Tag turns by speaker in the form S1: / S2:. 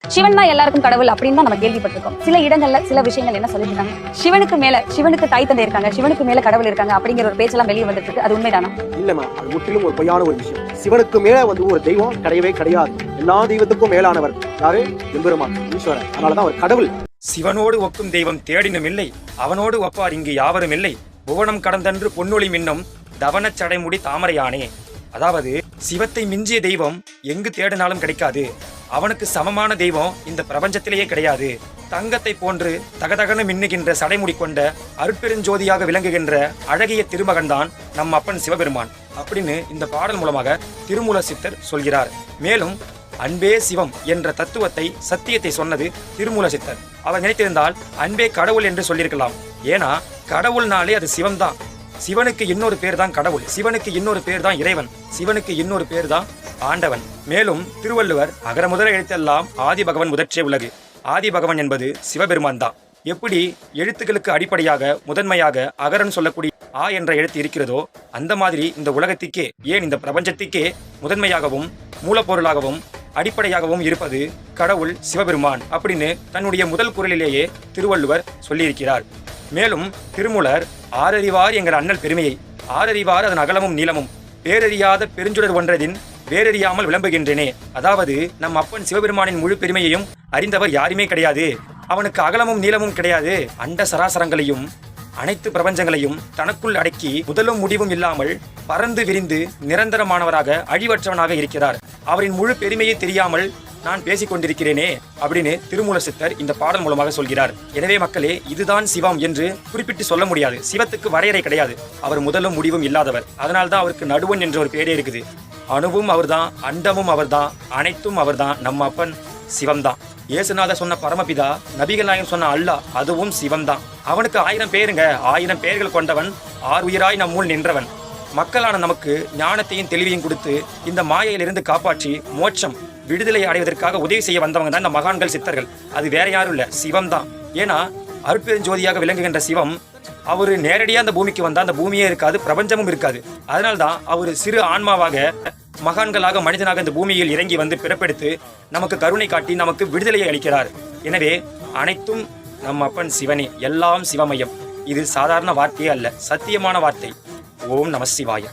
S1: சிவன் தான் எல்லாருக்கும் கடவுள் அப்படின்னு தான் நம்ம கேள்விப்பட்டிருக்கோம். சில இடங்கள்ல சில விஷயங்கள் என்ன சொல்லிருக்காங்க, சிவனுக்கு தாய் தந்தை இருக்காங்க, சிவனுக்கு மேல கடவுள் இருக்காங்க அப்படிங்கிற ஒரு பேச்செல்லாம் வெளியே வந்துட்டு இருக்கு. அது உண்மைதானா?
S2: இல்லம்மா, அது முற்றிலும் ஒரு பொய்யான ஒரு விஷயம். சிவனுக்கு மேல ஒரு தெய்வம் கிடையவே கிடையாது. எல்லா தெய்வத்துக்கும் மேலானவர் யாரு? எம்பெருமான் ஈஸ்வரன். அதனாலதான் அவர் கடவுள்.
S3: சிவனோடு ஒக்கும் தெய்வம் தேடினும் இல்லை, அவனோடு ஒப்பார் இங்கு யாவரும் இல்லை. புவனம் கடந்தன்று பொன்னொழி மின்னும் தவனச் சடைமுடி தாமரையானே. அதாவது சிவத்தை மிஞ்சிய தெய்வம் எங்கு தேடினாலும் கிடைக்காது. அவனுக்கு சமமான தெய்வம் இந்த பிரபஞ்சத்திலேயே கிடையாது. தங்கத்தை போன்று தகதகன மின்னுகின்ற சடைமுடி கொண்ட அருட்பெருஞ்சோதியாக விளங்குகின்ற அழகிய திருமகன்தான் நம் அப்பன் சிவபெருமான் அப்படின்னு இந்த பாடல் மூலமாக திருமூல சித்தர் சொல்கிறார். மேலும் அன்பே சிவம் என்ற தத்துவத்தை சத்தியத்தை சொன்னது திருமூல சித்தர். அவர் நினைத்திருந்தால் அன்பே கடவுள் என்று சொல்லியிருக்கலாம். ஏன்னா கடவுள்னாலே அது சிவம்தான். சிவனுக்கு இன்னொரு பேர் தான் கடவுள், சிவனுக்கு இன்னொரு பேர் தான் இறைவன், சிவனுக்கு இன்னொரு பேர் தான் ஆண்டவன். மேலும் திருவள்ளுவர் அகர முதல எழுத்தெல்லாம் ஆதி பகவன் முதற்றே உலகு. ஆதி பகவன் என்பது சிவபெருமான் தான். எப்படி எழுத்துக்களுக்கு அடிப்படையாக முதன்மையாக அகரன் சொல்லக்கூடிய ஆ என்ற எழுத்து இருக்கிறதோ, அந்த மாதிரி இந்த உலகத்திற்கே, ஏன் இந்த பிரபஞ்சத்திற்கே முதன்மையாகவும் மூலப்பொருளாகவும் அடிப்படையாகவும் இருப்பது கடவுள் சிவபெருமான் அப்படின்னு தன்னுடைய முதல் குரலிலேயே திருவள்ளுவர் சொல்லியிருக்கிறார். மேலும் திருமூலர் ஆரறிவார் என்கிற அண்ணல் பெருமையை, ஆரறிவார் அதன் அகலமும் நீளமும், பேரறியாத பெருஞ்சுடர் ஒன்றதின் வேறறியாமல் விளம்புகின்றனே. அதாவது நம் அப்பன் சிவபெருமானின் முழு பெருமையையும் அறிந்தவர் யாருமே கிடையாது. அவனுக்கு அகலமும் நீளமும் கிடையாது. அண்ட சராசரங்களையும் அனைத்து பிரபஞ்சங்களையும் தனக்குள் அடக்கி முதலும் முடிவும் இல்லாமல் பறந்து விரிந்து நிரந்தரமானவராக அழிவற்றவனாக இருக்கிறார். அவரின் முழு பெருமையை தெரியாமல் நான் பேசிக் கொண்டிருக்கிறேனே அப்படின்னு திருமூல சித்தர் இந்த பாடல் மூலமாக சொல்கிறார். எனவே மக்களே, இதுதான் சிவம் என்று குறிப்பிட்டு சொல்ல முடியாது. சிவத்துக்கு வரையறை கிடையாது. அவர் முதலும் முடிவும் இல்லாதவர். அதனால்தான் அவருக்கு நடுவன் என்ற ஒரு பேரே இருக்குது. அணுவும் அவர்தான், அண்டமும் அவர்தான், அனைத்தும் அவர்தான். நம்ம அப்பன் சிவம்தான். இயேசுநாத சொன்ன பரமபிதா, நபிகள் நாயகம் சொன்ன அல்லாஹ், அதுவும் சிவம்தான். அவனுக்கு 1000 பேருங்க. 1000 பெயர்கள் கொண்டவன், 6 உயிராய் நம்முள் நின்றவன். மக்களான நமக்கு ஞானத்தையும் தெளிவையும் கொடுத்து இந்த மாயையிலிருந்து காப்பாற்றி மோட்சம் விடுதலை அடைவதற்காக உதவி செய்ய வந்தவங்க தான் இந்த மகான்கள் சித்தர்கள். அது வேற யாரும் இல்ல, சிவம் தான். ஏன்னா அருட்பெருஞ்சோதியாக விளங்குகின்ற சிவம் அவரு நேரடியாக அந்த பூமிக்கு வந்தா அந்த பூமியே இருக்காது, பிரபஞ்சமும் இருக்காது. அதனால்தான் அவரு சிறு ஆன்மாவாக மகான்களாக மனிதனாக இந்த பூமியில் இறங்கி வந்து பிறப்பெடுத்து நமக்கு கருணை காட்டி நமக்கு விடுதலையை அளிக்கிறார். எனவே அனைத்தும் நம் அப்பன் சிவனே, எல்லாம் சிவமயம். இது சாதாரண வார்த்தையே அல்ல, சத்தியமான வார்த்தை. ஓம் நம சிவாய.